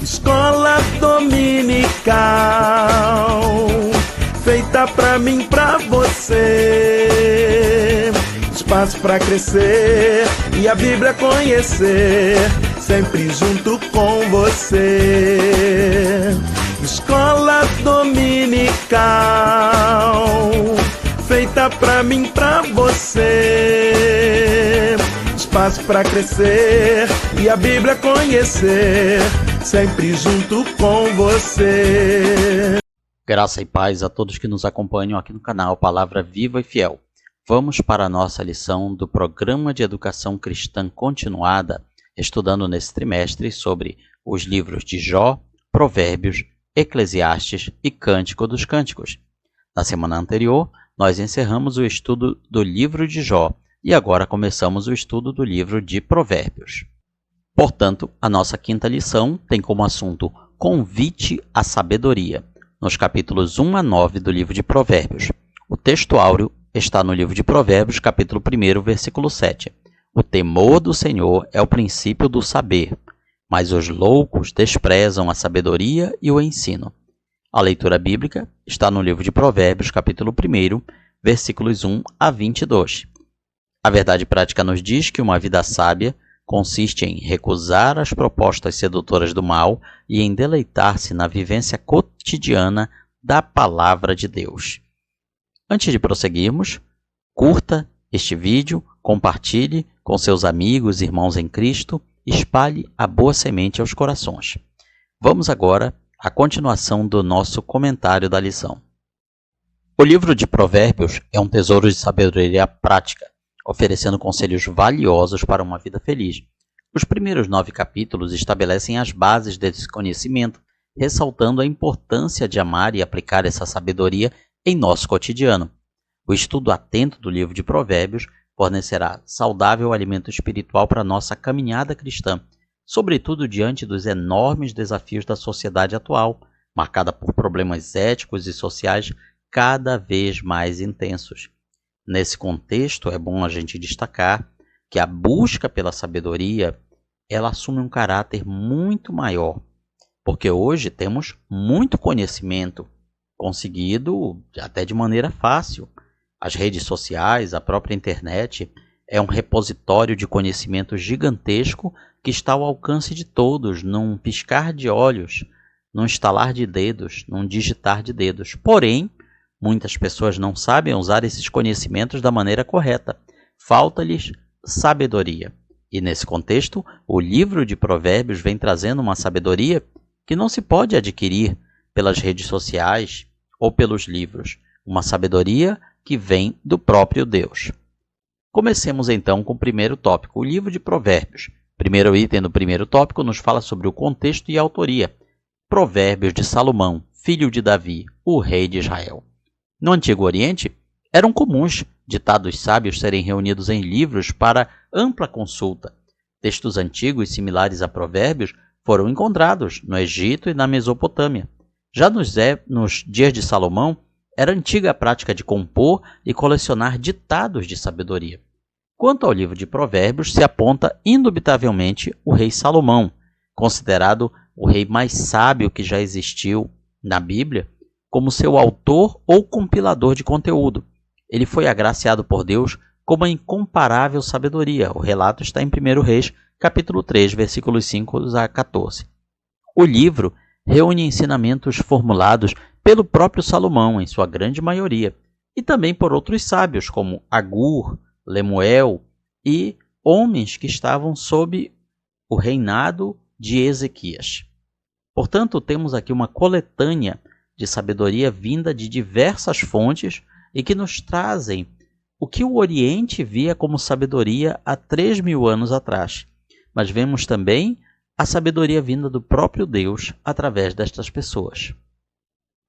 Escola dominical, feita pra mim, pra você. Espaço pra crescer e a Bíblia conhecer, sempre junto com você. Escola dominical, feita pra mim, pra você. Espaço pra crescer e a Bíblia conhecer, sempre junto com você. Graça e paz a todos que nos acompanham aqui no canal Palavra Viva e Fiel. Vamos para a nossa lição do Programa de Educação Cristã Continuada, estudando nesse trimestre sobre os livros de Jó, Provérbios, Eclesiastes e Cântico dos Cânticos. Na semana anterior, nós encerramos o estudo do livro de Jó e agora começamos o estudo do livro de Provérbios. Portanto, a nossa quinta lição tem como assunto Convite à Sabedoria, nos capítulos 1 a 9 do livro de Provérbios. O texto áureo está no livro de Provérbios, capítulo 1, versículo 7. O temor do Senhor é o princípio do saber, mas os loucos desprezam a sabedoria e o ensino. A leitura bíblica está no livro de Provérbios, capítulo 1, versículos 1 a 22. A verdade prática nos diz que uma vida sábia consiste em recusar as propostas sedutoras do mal e em deleitar-se na vivência cotidiana da Palavra de Deus. Antes de prosseguirmos, curta este vídeo, compartilhe com seus amigos e irmãos em Cristo, espalhe a boa semente aos corações. Vamos agora à continuação do nosso comentário da lição. O livro de Provérbios é um tesouro de sabedoria prática, oferecendo conselhos valiosos para uma vida feliz. Os primeiros 9 capítulos estabelecem as bases desse conhecimento, ressaltando a importância de amar e aplicar essa sabedoria em nosso cotidiano. O estudo atento do livro de Provérbios fornecerá saudável alimento espiritual para nossa caminhada cristã, sobretudo diante dos enormes desafios da sociedade atual, marcada por problemas éticos e sociais cada vez mais intensos. Nesse contexto, é bom a gente destacar que a busca pela sabedoria, ela assume um caráter muito maior, porque hoje temos muito conhecimento conseguido até de maneira fácil. As redes sociais, a própria internet, é um repositório de conhecimento gigantesco que está ao alcance de todos, num piscar de olhos, num estalar de dedos, num digitar de dedos. Porém, muitas pessoas não sabem usar esses conhecimentos da maneira correta. Falta-lhes sabedoria. E nesse contexto, o livro de Provérbios vem trazendo uma sabedoria que não se pode adquirir pelas redes sociais ou pelos livros. Uma sabedoria que vem do próprio Deus. Comecemos então com o primeiro tópico, o livro de Provérbios. Primeiro item do primeiro tópico nos fala sobre o contexto e a autoria. Provérbios de Salomão, filho de Davi, o rei de Israel. No Antigo Oriente, eram comuns ditados sábios serem reunidos em livros para ampla consulta. Textos antigos similares a Provérbios foram encontrados no Egito e na Mesopotâmia. Já nos dias de Salomão, era antiga a prática de compor e colecionar ditados de sabedoria. Quanto ao livro de Provérbios, se aponta indubitavelmente o rei Salomão, considerado o rei mais sábio que já existiu na Bíblia, como seu autor ou compilador de conteúdo. Ele foi agraciado por Deus com uma incomparável sabedoria. O relato está em 1 Reis, capítulo 3, versículos 5 a 14. O livro reúne ensinamentos formulados pelo próprio Salomão, em sua grande maioria, e também por outros sábios, como Agur, Lemuel e homens que estavam sob o reinado de Ezequias. Portanto, temos aqui uma coletânea de sabedoria vinda de diversas fontes e que nos trazem o que o Oriente via como sabedoria há 3.000 anos atrás. Mas vemos também a sabedoria vinda do próprio Deus através destas pessoas.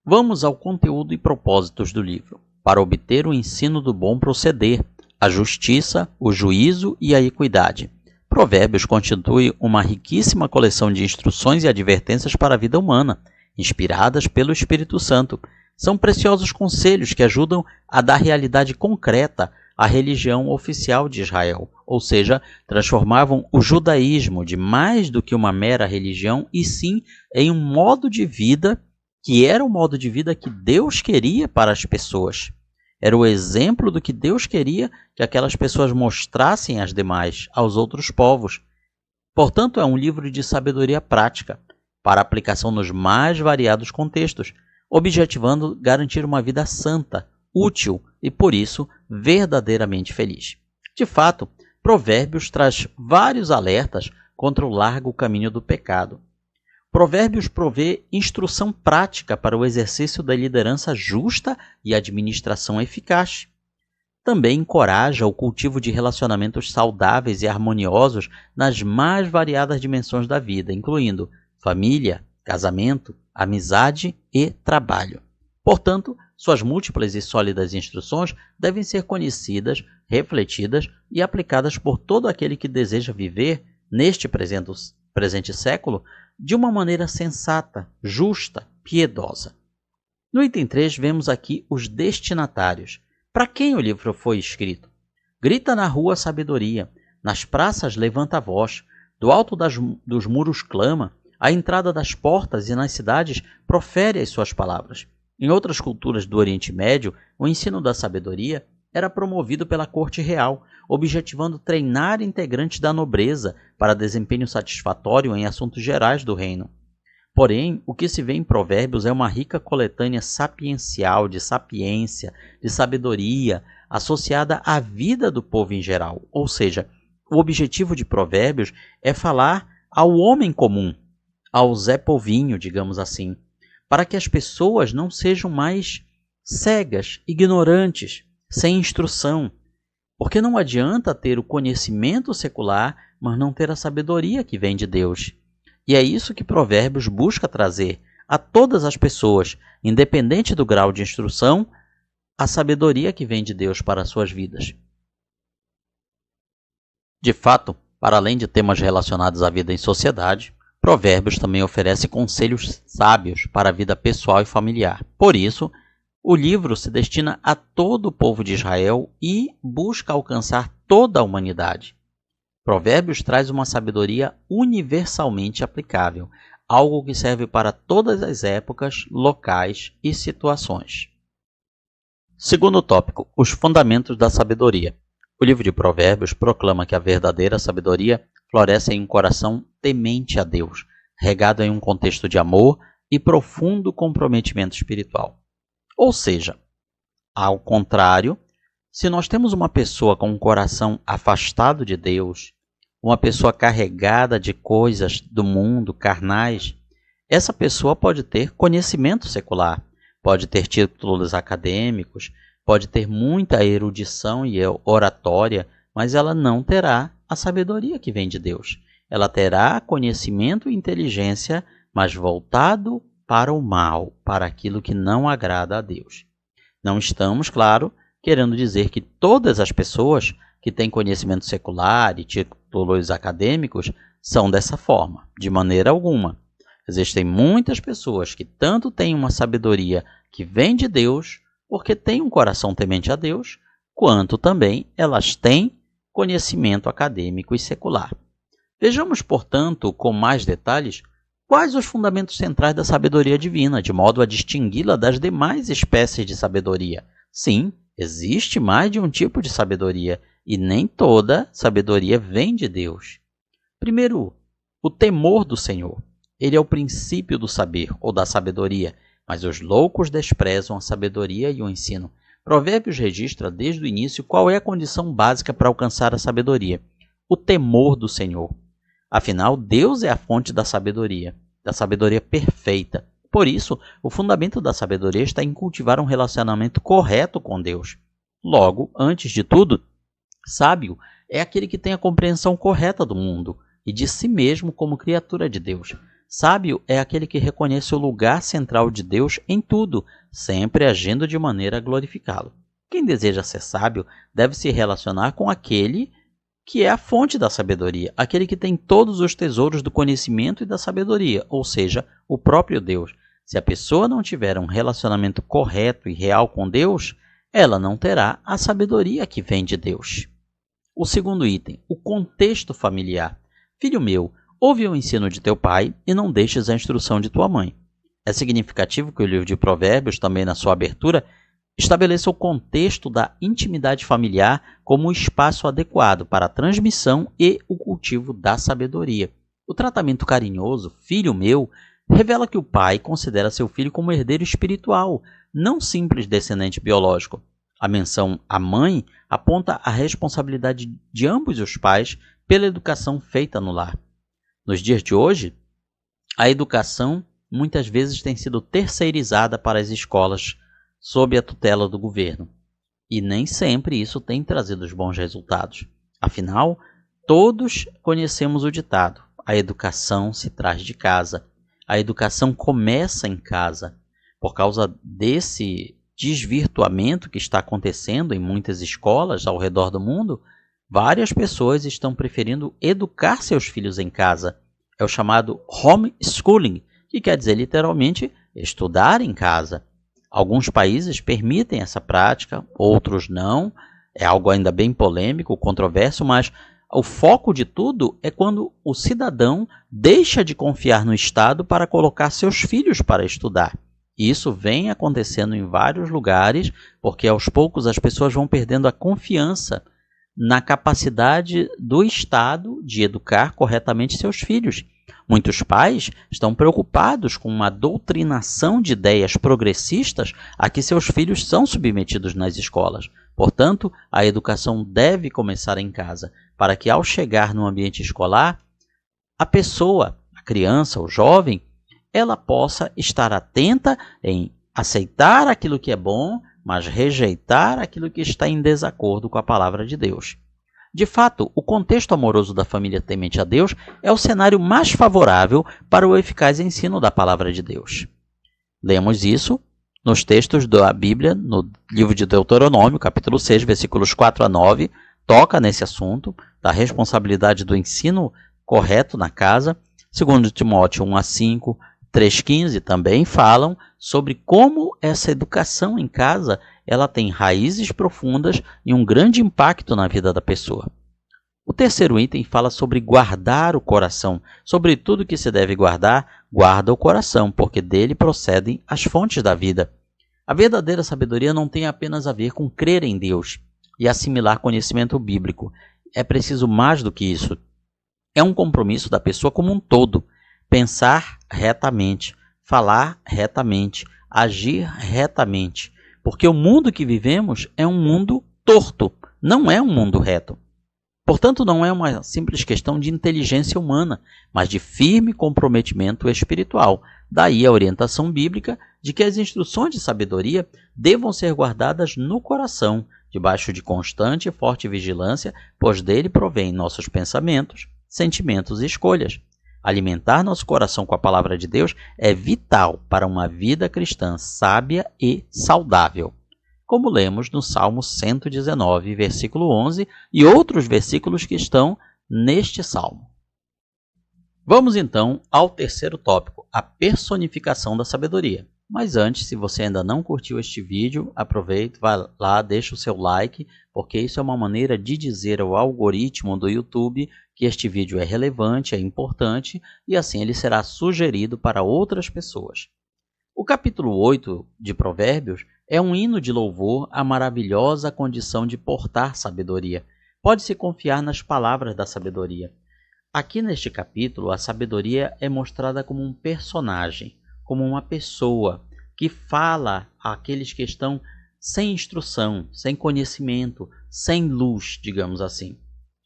Vamos ao conteúdo e propósitos do livro. Para obter o ensino do bom proceder, a justiça, o juízo e a equidade. Provérbios constitui uma riquíssima coleção de instruções e advertências para a vida humana, inspiradas pelo Espírito Santo. São preciosos conselhos que ajudam a dar realidade concreta a religião oficial de Israel, ou seja, transformavam o judaísmo de mais do que uma mera religião, e sim em um modo de vida que era o modo de vida que Deus queria para as pessoas. Era o exemplo do que Deus queria que aquelas pessoas mostrassem às demais, aos outros povos. Portanto, é um livro de sabedoria prática, para aplicação nos mais variados contextos, objetivando garantir uma vida santa, útil e, por isso, verdadeiramente feliz. De fato, Provérbios traz vários alertas contra o largo caminho do pecado. Provérbios provê instrução prática para o exercício da liderança justa e administração eficaz. Também encoraja o cultivo de relacionamentos saudáveis e harmoniosos nas mais variadas dimensões da vida, incluindo família, casamento, amizade e trabalho. Portanto, suas múltiplas e sólidas instruções devem ser conhecidas, refletidas e aplicadas por todo aquele que deseja viver neste presente século de uma maneira sensata, justa, piedosa. No item 3, vemos aqui os destinatários. Para quem o livro foi escrito? Grita na rua sabedoria, nas praças levanta a voz, do alto dos muros clama, à entrada das portas e nas cidades profere as suas palavras. Em outras culturas do Oriente Médio, o ensino da sabedoria era promovido pela corte real, objetivando treinar integrantes da nobreza para desempenho satisfatório em assuntos gerais do reino. Porém, o que se vê em Provérbios é uma rica coletânea sapiencial, de sapiência, de sabedoria, associada à vida do povo em geral. Ou seja, o objetivo de Provérbios é falar ao homem comum, ao Zé Povinho, digamos assim, para que as pessoas não sejam mais cegas, ignorantes, sem instrução. Porque não adianta ter o conhecimento secular, mas não ter a sabedoria que vem de Deus. E é isso que Provérbios busca trazer a todas as pessoas, independente do grau de instrução, a sabedoria que vem de Deus para as suas vidas. De fato, para além de temas relacionados à vida em sociedade, Provérbios também oferece conselhos sábios para a vida pessoal e familiar. Por isso, o livro se destina a todo o povo de Israel e busca alcançar toda a humanidade. Provérbios traz uma sabedoria universalmente aplicável, algo que serve para todas as épocas, locais e situações. Segundo tópico, os fundamentos da sabedoria. O livro de Provérbios proclama que a verdadeira sabedoria floresce em um coração temente a Deus, regado em um contexto de amor e profundo comprometimento espiritual. Ou seja, ao contrário, se nós temos uma pessoa com um coração afastado de Deus, uma pessoa carregada de coisas do mundo, carnais, essa pessoa pode ter conhecimento secular, pode ter títulos acadêmicos, pode ter muita erudição e oratória, mas ela não terá a sabedoria que vem de Deus. Ela terá conhecimento e inteligência, mas voltado para o mal, para aquilo que não agrada a Deus. Não estamos, claro, querendo dizer que todas as pessoas que têm conhecimento secular e títulos acadêmicos são dessa forma, de maneira alguma. Existem muitas pessoas que tanto têm uma sabedoria que vem de Deus, porque têm um coração temente a Deus, quanto também elas têm conhecimento acadêmico e secular. Vejamos, portanto, com mais detalhes, quais os fundamentos centrais da sabedoria divina, de modo a distingui-la das demais espécies de sabedoria. Sim, existe mais de um tipo de sabedoria, e nem toda sabedoria vem de Deus. Primeiro, o temor do Senhor. Ele é o princípio do saber, ou da sabedoria, mas os loucos desprezam a sabedoria e o ensino. Provérbios registra desde o início qual é a condição básica para alcançar a sabedoria: o temor do Senhor. Afinal, Deus é a fonte da sabedoria perfeita. Por isso, o fundamento da sabedoria está em cultivar um relacionamento correto com Deus. Logo, antes de tudo, sábio é aquele que tem a compreensão correta do mundo e de si mesmo como criatura de Deus. Sábio é aquele que reconhece o lugar central de Deus em tudo, sempre agindo de maneira a glorificá-lo. Quem deseja ser sábio deve se relacionar com aquele que é a fonte da sabedoria, aquele que tem todos os tesouros do conhecimento e da sabedoria, ou seja, o próprio Deus. Se a pessoa não tiver um relacionamento correto e real com Deus, ela não terá a sabedoria que vem de Deus. O segundo item, o contexto familiar. Filho meu, ouve o ensino de teu pai e não deixes a instrução de tua mãe. É significativo que o livro de Provérbios, também na sua abertura, estabeleça o contexto da intimidade familiar como um espaço adequado para a transmissão e o cultivo da sabedoria. O tratamento carinhoso, filho meu, revela que o pai considera seu filho como herdeiro espiritual, não simples descendente biológico. A menção à mãe aponta a responsabilidade de ambos os pais pela educação feita no lar. Nos dias de hoje, a educação muitas vezes tem sido terceirizada para as escolas sob a tutela do governo. E nem sempre isso tem trazido os bons resultados. Afinal, todos conhecemos o ditado: a educação se traz de casa. A educação começa em casa. Por causa desse desvirtuamento que está acontecendo em muitas escolas ao redor do mundo, várias pessoas estão preferindo educar seus filhos em casa. É o chamado homeschooling, que quer dizer literalmente estudar em casa. Alguns países permitem essa prática, outros não. É algo ainda bem polêmico, controverso, mas o foco de tudo é quando o cidadão deixa de confiar no Estado para colocar seus filhos para estudar. Isso vem acontecendo em vários lugares, porque aos poucos as pessoas vão perdendo a confiança na capacidade do Estado de educar corretamente seus filhos. Muitos pais estão preocupados com uma doutrinação de ideias progressistas a que seus filhos são submetidos nas escolas. Portanto, a educação deve começar em casa, para que ao chegar no ambiente escolar, a pessoa, a criança, o jovem, ela possa estar atenta em aceitar aquilo que é bom, mas rejeitar aquilo que está em desacordo com a palavra de Deus. De fato, o contexto amoroso da família temente a Deus é o cenário mais favorável para o eficaz ensino da palavra de Deus. Lemos isso nos textos da Bíblia, no livro de Deuteronômio, capítulo 6, versículos 4 a 9, toca nesse assunto da responsabilidade do ensino correto na casa. 2 Timóteo 1 a 5, 3,15 também falam sobre como essa educação em casa ela tem raízes profundas e um grande impacto na vida da pessoa. O terceiro item fala sobre guardar o coração. Sobre tudo que se deve guardar, guarda o coração, porque dele procedem as fontes da vida. A verdadeira sabedoria não tem apenas a ver com crer em Deus e assimilar conhecimento bíblico. É preciso mais do que isso. É um compromisso da pessoa como um todo. Pensar retamente, falar retamente, agir retamente. Porque o mundo que vivemos é um mundo torto, não é um mundo reto. Portanto, não é uma simples questão de inteligência humana, mas de firme comprometimento espiritual. Daí a orientação bíblica de que as instruções de sabedoria devam ser guardadas no coração, debaixo de constante e forte vigilância, pois dele provém nossos pensamentos, sentimentos e escolhas. Alimentar nosso coração com a palavra de Deus é vital para uma vida cristã sábia e saudável, como lemos no Salmo 119, versículo 11, e outros versículos que estão neste salmo. Vamos então ao terceiro tópico, a personificação da sabedoria. Mas antes, se você ainda não curtiu este vídeo, aproveita, vai lá, deixa o seu like, porque isso é uma maneira de dizer ao algoritmo do YouTube que este vídeo é relevante, é importante, e assim ele será sugerido para outras pessoas. O capítulo 8 de Provérbios é um hino de louvor à maravilhosa condição de portar sabedoria. Pode-se confiar nas palavras da sabedoria. Aqui neste capítulo, a sabedoria é mostrada como um personagem, como uma pessoa que fala àqueles que estão sem instrução, sem conhecimento, sem luz, digamos assim.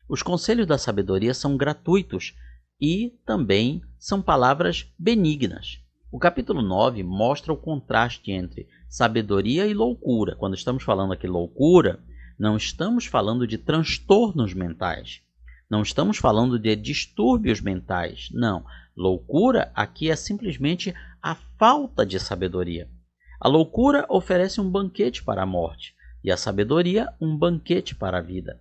Os conselhos da sabedoria são gratuitos e também são palavras benignas. O capítulo 9 mostra o contraste entre sabedoria e loucura. Quando estamos falando aqui loucura, não estamos falando de transtornos mentais. Não estamos falando de distúrbios mentais. Não. Loucura aqui é simplesmente a falta de sabedoria. A loucura oferece um banquete para a morte e a sabedoria um banquete para a vida.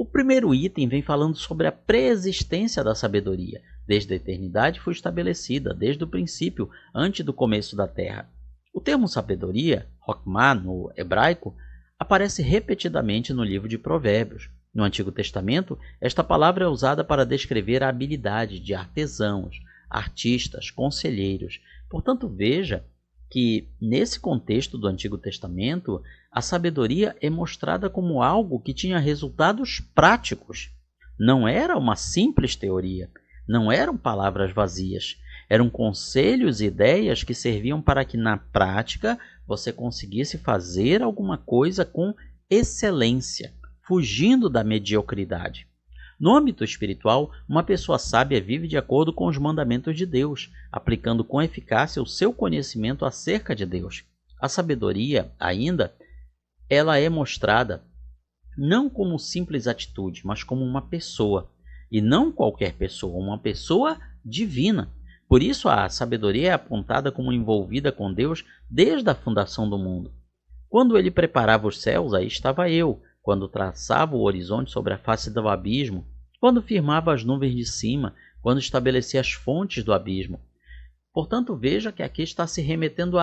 O primeiro item vem falando sobre a preexistência da sabedoria. Desde a eternidade foi estabelecida, desde o princípio, antes do começo da terra. O termo sabedoria, Hokmah no hebraico, aparece repetidamente no livro de Provérbios. No Antigo Testamento, esta palavra é usada para descrever a habilidade de artesãos, artistas, conselheiros. Portanto, veja que, nesse contexto do Antigo Testamento, a sabedoria é mostrada como algo que tinha resultados práticos. Não era uma simples teoria, não eram palavras vazias, eram conselhos e ideias que serviam para que, na prática, você conseguisse fazer alguma coisa com excelência, fugindo da mediocridade. No âmbito espiritual, uma pessoa sábia vive de acordo com os mandamentos de Deus, aplicando com eficácia o seu conhecimento acerca de Deus. A sabedoria, ainda, ela é mostrada não como simples atitude, mas como uma pessoa. E não qualquer pessoa, uma pessoa divina. Por isso a sabedoria é apontada como envolvida com Deus desde a fundação do mundo. Quando ele preparava os céus, aí estava eu. Quando traçava o horizonte sobre a face do abismo, quando firmava as nuvens de cima, quando estabelecia as fontes do abismo. Portanto, veja que aqui está se remetendo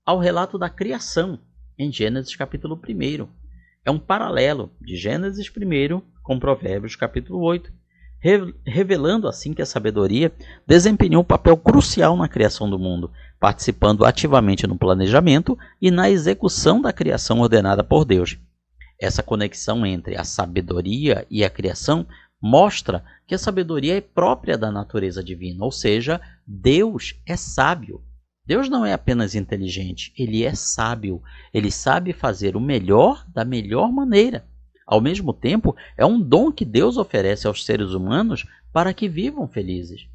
ao relato da criação, em Gênesis capítulo 1. É um paralelo de Gênesis 1 com Provérbios capítulo 8, revelando assim que a sabedoria desempenhou um papel crucial na criação do mundo, participando ativamente no planejamento e na execução da criação ordenada por Deus. Essa conexão entre a sabedoria e a criação mostra que a sabedoria é própria da natureza divina, ou seja, Deus é sábio. Deus não é apenas inteligente, ele é sábio. Ele sabe fazer o melhor da melhor maneira. Ao mesmo tempo, é um dom que Deus oferece aos seres humanos para que vivam felizes.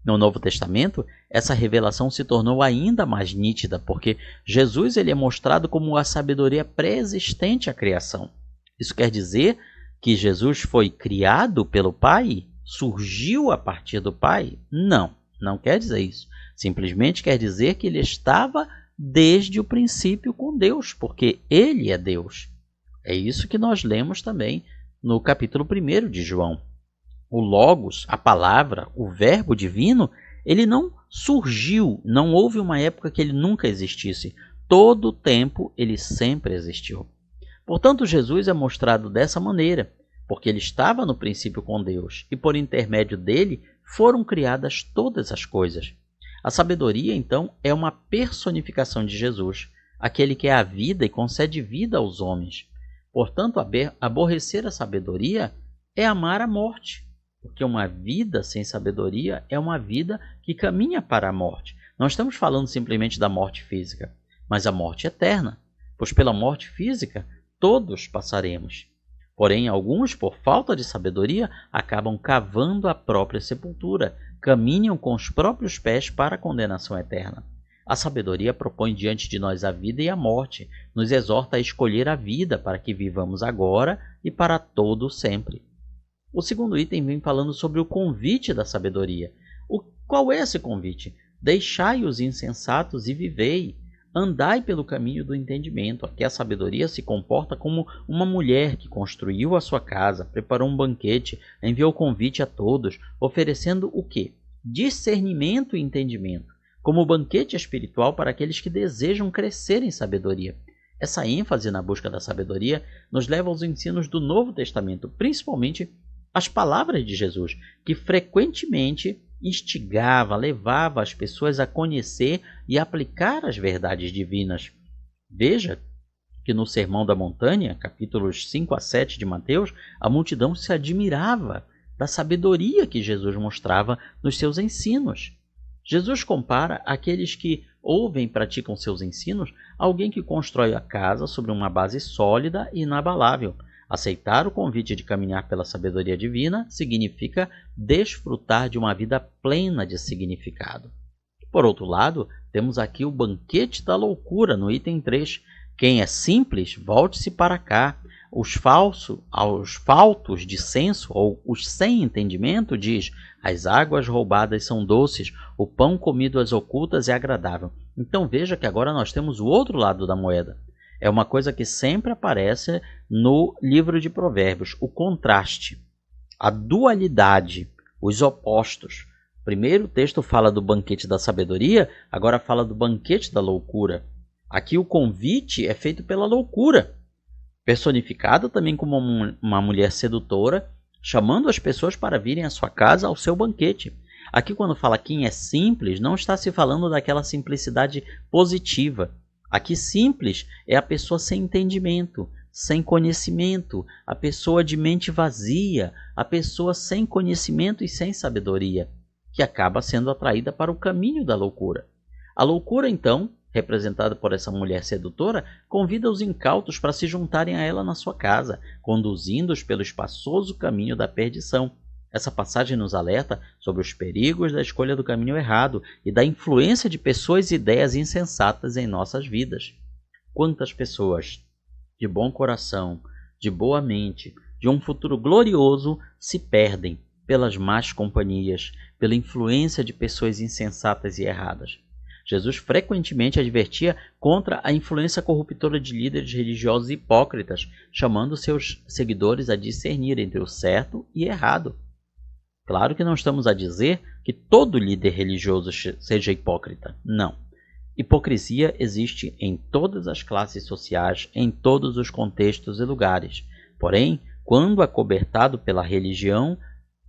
No Novo Testamento, essa revelação se tornou ainda mais nítida, porque Jesus ele é mostrado como a sabedoria pré-existente à criação. Isso quer dizer que Jesus foi criado pelo Pai? Surgiu a partir do Pai? Não, não quer dizer isso. Simplesmente quer dizer que ele estava desde o princípio com Deus, porque ele é Deus. É isso que nós lemos também no capítulo 1 de João. O Logos, a palavra, o verbo divino, ele não surgiu, não houve uma época que ele nunca existisse. Todo o tempo ele sempre existiu. Portanto, Jesus é mostrado dessa maneira, porque ele estava no princípio com Deus e por intermédio dele foram criadas todas as coisas. A sabedoria, então, é uma personificação de Jesus, aquele que é a vida e concede vida aos homens. Portanto, aborrecer a sabedoria é amar a morte. Porque uma vida sem sabedoria é uma vida que caminha para a morte. Não estamos falando simplesmente da morte física, mas a morte eterna, pois pela morte física todos passaremos. Porém, alguns, por falta de sabedoria, acabam cavando a própria sepultura, caminham com os próprios pés para a condenação eterna. A sabedoria propõe diante de nós a vida e a morte, nos exorta a escolher a vida para que vivamos agora e para todo sempre. O segundo item vem falando sobre o convite da sabedoria. Qual é esse convite? Deixai os insensatos e vivei. Andai pelo caminho do entendimento. Aqui a sabedoria se comporta como uma mulher que construiu a sua casa, preparou um banquete, enviou convite a todos, oferecendo o quê? Discernimento e entendimento, como banquete espiritual para aqueles que desejam crescer em sabedoria. Essa ênfase na busca da sabedoria nos leva aos ensinos do Novo Testamento, principalmente as palavras de Jesus, que frequentemente instigava, levava as pessoas a conhecer e aplicar as verdades divinas. Veja que no Sermão da Montanha, capítulos 5 a 7 de Mateus, a multidão se admirava da sabedoria que Jesus mostrava nos seus ensinos. Jesus compara aqueles que ouvem e praticam seus ensinos a alguém que constrói a casa sobre uma base sólida e inabalável. Aceitar o convite de caminhar pela sabedoria divina significa desfrutar de uma vida plena de significado. Por outro lado, temos aqui o banquete da loucura no item 3. Quem é simples, volte-se para cá. Aos faltos de senso, ou os sem entendimento, diz: as águas roubadas são doces, o pão comido às ocultas é agradável. Então veja que agora nós temos o outro lado da moeda. É uma coisa que sempre aparece no livro de Provérbios, o contraste, a dualidade, os opostos. Primeiro o texto fala do banquete da sabedoria, agora fala do banquete da loucura. Aqui o convite é feito pela loucura. personificada também como uma mulher sedutora, chamando as pessoas para virem à sua casa ao seu banquete. Aqui, quando fala quem é simples, não está se falando daquela simplicidade positiva. Aqui, simples é a pessoa sem entendimento, sem conhecimento, a pessoa de mente vazia, a pessoa sem conhecimento e sem sabedoria, que acaba sendo atraída para o caminho da loucura. A loucura, então, representada por essa mulher sedutora, convida os incautos para se juntarem a ela na sua casa, conduzindo-os pelo espaçoso caminho da perdição. Essa passagem nos alerta sobre os perigos da escolha do caminho errado e da influência de pessoas e ideias insensatas em nossas vidas. Quantas pessoas de bom coração, de boa mente, de um futuro glorioso se perdem pelas más companhias, pela influência de pessoas insensatas e erradas. Jesus frequentemente advertia contra a influência corruptora de líderes religiosos hipócritas, chamando seus seguidores a discernir entre o certo e errado. Claro que não estamos a dizer que todo líder religioso seja hipócrita. Não. Hipocrisia existe em todas as classes sociais, em todos os contextos e lugares. Porém, quando acobertado pela religião,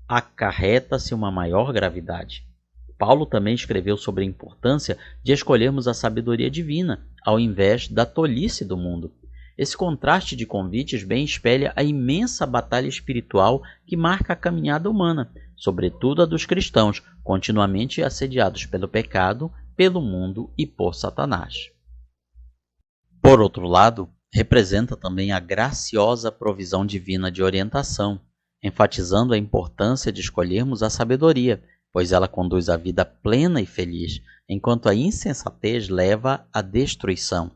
acarreta-se uma maior gravidade. Paulo também escreveu sobre a importância de escolhermos a sabedoria divina, ao invés da tolice do mundo. Esse contraste de convites bem espelha a imensa batalha espiritual que marca a caminhada humana, sobretudo a dos cristãos, continuamente assediados pelo pecado, pelo mundo e por Satanás. Por outro lado, representa também a graciosa provisão divina de orientação, enfatizando a importância de escolhermos a sabedoria, pois ela conduz à vida plena e feliz, enquanto a insensatez leva à destruição.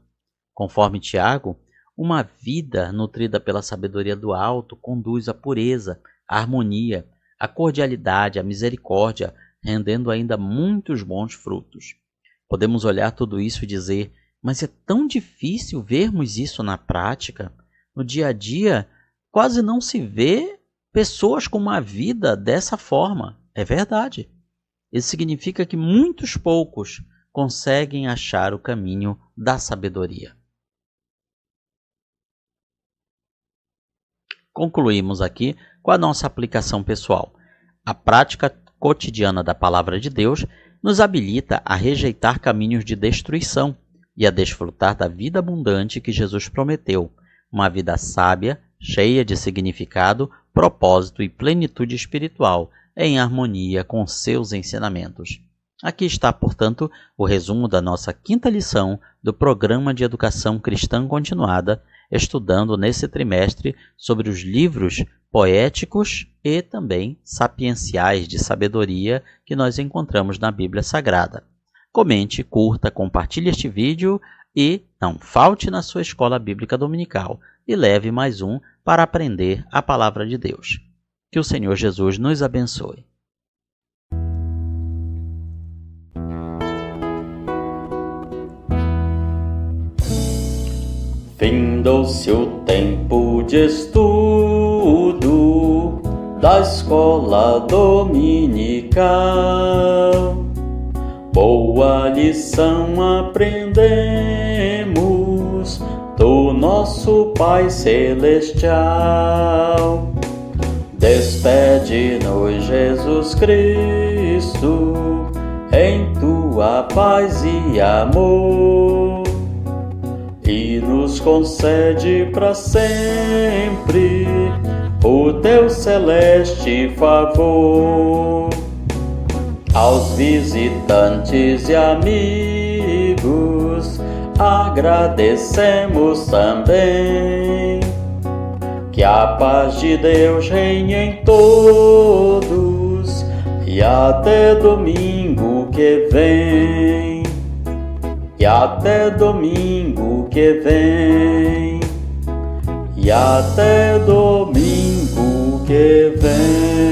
Conforme Tiago, uma vida nutrida pela sabedoria do alto conduz à pureza, à harmonia, à cordialidade, à misericórdia, rendendo ainda muitos bons frutos. Podemos olhar tudo isso e dizer, mas é tão difícil vermos isso na prática. No dia a dia, quase não se vê pessoas com uma vida dessa forma. É verdade. Isso significa que muitos poucos conseguem achar o caminho da sabedoria. Concluímos aqui com a nossa aplicação pessoal. A prática cotidiana da Palavra de Deus nos habilita a rejeitar caminhos de destruição e a desfrutar da vida abundante que Jesus prometeu, uma vida sábia, cheia de significado, propósito e plenitude espiritual, em harmonia com seus ensinamentos. Aqui está, portanto, o resumo da nossa 5ª lição do Programa de Educação Cristã Continuada, estudando nesse trimestre sobre os livros poéticos e também sapienciais de sabedoria que nós encontramos na Bíblia Sagrada. Comente, curta, compartilhe este vídeo e não falte na sua escola bíblica dominical e leve mais um para aprender a Palavra de Deus. Que o Senhor Jesus nos abençoe. Findou-se o tempo de estudo da escola dominical. Boa lição aprendemos do nosso Pai Celestial. Despede-nos, Jesus Cristo, em tua paz e amor, e nos concede para sempre o teu celeste favor. Aos visitantes e amigos agradecemos também. Que a paz de Deus reine em todos e até domingo que vem. E até domingo que vem. E até domingo que vem.